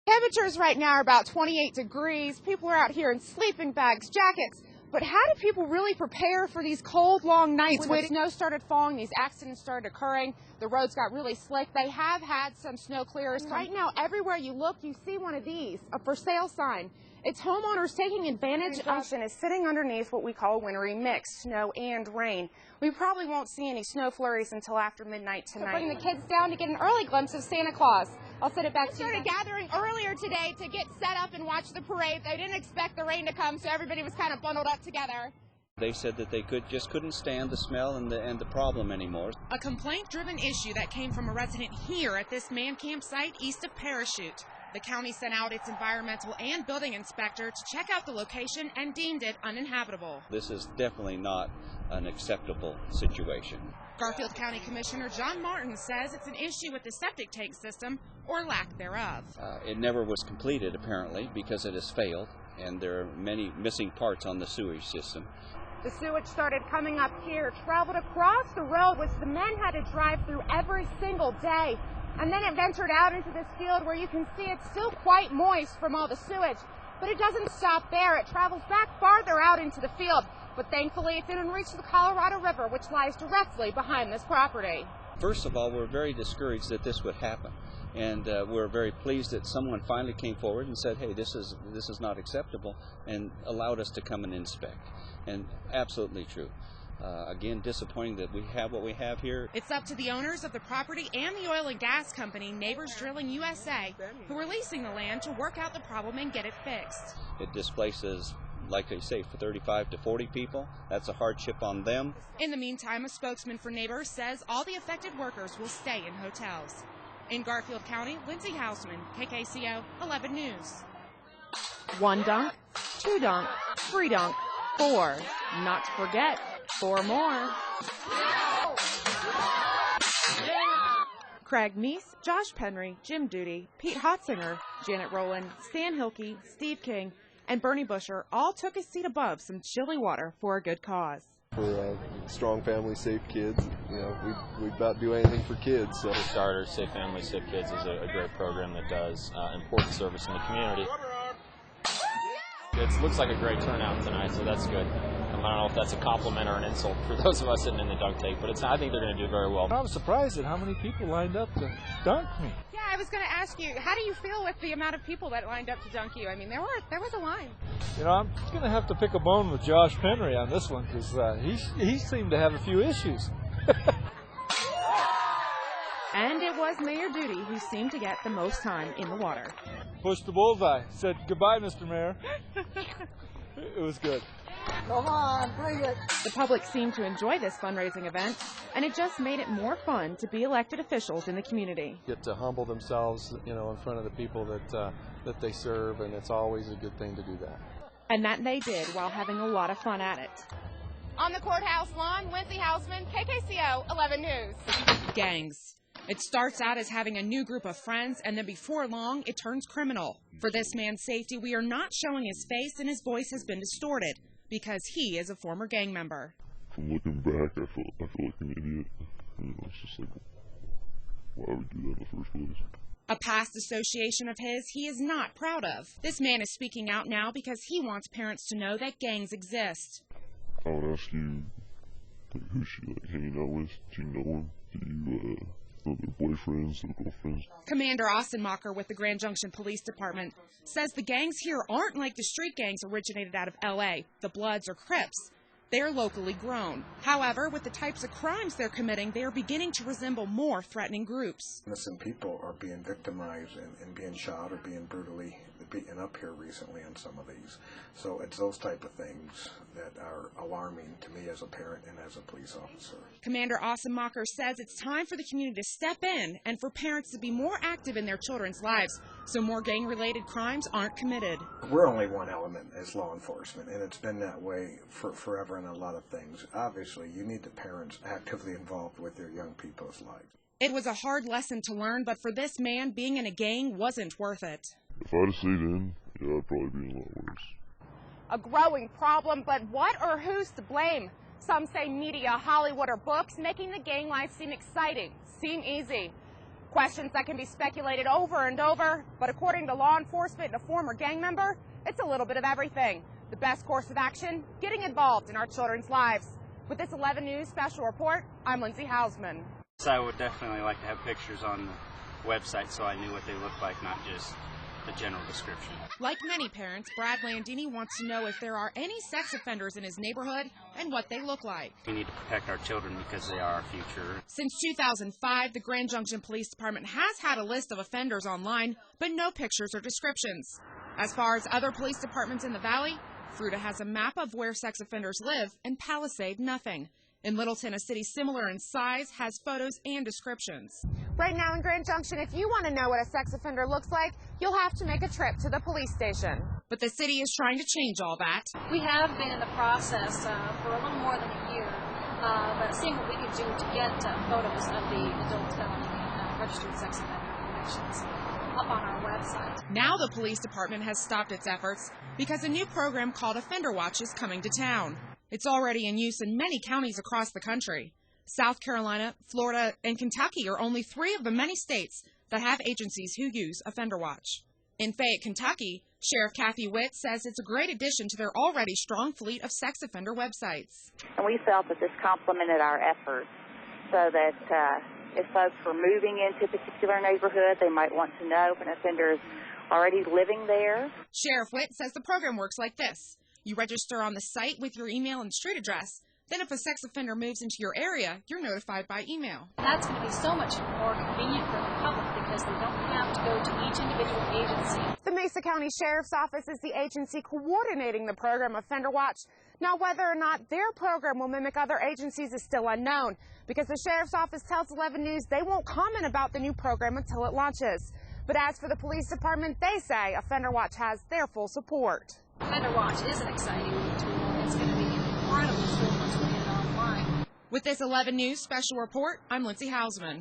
Temperatures right now are about 28 degrees. People are out here in sleeping bags, jackets. But how do people really prepare for these cold, long nights? When the snow started falling, these accidents started occurring. The roads got really slick. They have had some snow clearers. Right now, everywhere you look, you see one of these, a for sale sign. It's homeowners taking advantage of and is sitting underneath what we call a wintry mix, snow and rain. We probably won't see any snow flurries until after midnight tonight. Bring the kids down to get an early glimpse of Santa Claus. I'll send it back to you. Started gathering earlier today to get set up and watch the parade. They didn't expect the rain to come, so everybody was kind of bundled up together. They said that they just couldn't stand the smell and the problem anymore. A complaint-driven issue that came from a resident here at this man campsite east of Parachute. The county sent out its environmental and building inspector to check out the location and deemed it uninhabitable. This is definitely not an acceptable situation. Garfield County Commissioner John Martin says it's an issue with the septic tank system or lack thereof. It never was completed, apparently, because it has failed, and there are many missing parts on the sewage system. The sewage started coming up here, traveled across the road, which the men had to drive through every single day. And then it ventured out into this field where you can see it's still quite moist from all the sewage. But it doesn't stop there. It travels back farther out into the field. But thankfully, it didn't reach the Colorado River, which lies directly behind this property. First of all, we're very discouraged that this would happen. And we're very pleased that someone finally came forward and said, hey, this is not acceptable, and allowed us to come and inspect. And absolutely true. Again, disappointing that we have what we have here. It's up to the owners of the property and the oil and gas company, Neighbors Drilling USA, who are leasing the land to work out the problem and get it fixed. It displaces, like they say, for 35 to 40 people. That's a hardship on them. In the meantime, a spokesman for Neighbors says all the affected workers will stay in hotels. In Garfield County, Lindsay Housaman, KKCO 11 News. 1 dunk, 2 dunk, 3 dunk, 4. Not to forget, 4 more. Craig Meese, Josh Penry, Jim Duty, Pete Hotzinger, Janet Rowland, Stan Hilke, Steve King, and Bernie Busher all took a seat above some chilly water for a good cause. For strong family, safe kids, you know, we'd about do anything for kids. So. For starters, Safe Family, Safe Kids is a great program that does important service in the community. It looks like a great turnout tonight, so that's good. I don't know if that's a compliment or an insult for those of us sitting in the dunk tank, but I think they're going to do very well. I was surprised at how many people lined up to dunk me. Yeah, I was going to ask you, how do you feel with the amount of people that lined up to dunk you? I mean, there was a line. You know, I'm going to have to pick a bone with Josh Penry on this one because he seemed to have a few issues. And it was Mayor Duty who seemed to get the most time in the water. Pushed the bullseye. Said, goodbye, Mr. Mayor. It was good. Come on, bring it. The public seemed to enjoy this fundraising event, and it just made it more fun to be elected officials in the community. Get to humble themselves, you know, in front of the people that they serve, and it's always a good thing to do that. And that they did while having a lot of fun at it. On the courthouse lawn, Lindsay Housaman, KKCO 11 News. Gangs. It starts out as having a new group of friends, and then before long, it turns criminal. For this man's safety, we are not showing his face, and his voice has been distorted, because he is a former gang member. From looking back, I feel like an idiot. You know, it's just like, why would we do that in the first place? A past association of his he is not proud of. This man is speaking out now because he wants parents to know that gangs exist. I would ask you, like, who's she like hanging out with? Do you know him? Do you know their boyfriends, their girlfriends? Commander Ossenmacher with the Grand Junction Police Department says the gangs here aren't like the street gangs originated out of L.A., the Bloods or Crips. They are locally grown. However, with the types of crimes they're committing, they are beginning to resemble more threatening groups. Innocent people are being victimized and being shot or being brutally beaten up here recently on some of these. So it's those type of things that are alarming to me as a parent and as a police officer. Commander Ossenmacher says it's time for the community to step in and for parents to be more active in their children's lives so more gang-related crimes aren't committed. We're only one element as law enforcement, and it's been that way for forever in a lot of things. Obviously, you need the parents actively involved with their young people's lives. It was a hard lesson to learn, but for this man, being in a gang wasn't worth it. If I'd have stayed in, yeah, I'd probably be in a lot worse. A growing problem, but what or who's to blame? Some say media, Hollywood, or books, making the gang life seem exciting, seem easy. Questions that can be speculated over and over, but according to law enforcement and a former gang member, it's a little bit of everything. The best course of action, getting involved in our children's lives. With this 11 News special report, I'm Lindsay Housaman. So I would definitely like to have pictures on the website so I knew what they look like, not just the general description. Like many parents, Brad Landini wants to know if there are any sex offenders in his neighborhood and what they look like. We need to protect our children because they are our future. Since 2005, the Grand Junction Police Department has had a list of offenders online, but no pictures or descriptions. As far as other police departments in the valley, Fruita has a map of where sex offenders live, and Palisade nothing. In Littleton, a city similar in size, has photos and descriptions. Right now in Grand Junction, if you want to know what a sex offender looks like, you'll have to make a trip to the police station. But the city is trying to change all that. We have been in the process for a little more than a year, but seeing what we can do to get photos of the adult felony and registered sex offender convictions up on our website. Now the police department has stopped its efforts because a new program called Offender Watch is coming to town. It's already in use in many counties across the country. South Carolina, Florida, and Kentucky are only 3 of the many states that have agencies who use Offender Watch. In Fayette, Kentucky, Sheriff Kathy Witt says it's a great addition to their already strong fleet of sex offender websites. And we felt that this complemented our efforts so that if folks were moving into a particular neighborhood, they might want to know if an offender is already living there. Sheriff Witt says the program works like this. You register on the site with your email and street address. Then if a sex offender moves into your area, you're notified by email. That's going to be so much more convenient for the public because they don't have to go to each individual agency. The Mesa County Sheriff's Office is the agency coordinating the program Offender Watch. Now, whether or not their program will mimic other agencies is still unknown because the Sheriff's Office tells 11 News they won't comment about the new program until it launches. But as for the police department, they say Offender Watch has their full support. Offender Watch is an exciting tool. It's going to be an incredible tool once we get it online. With this 11 News special report, I'm Lindsay Housaman.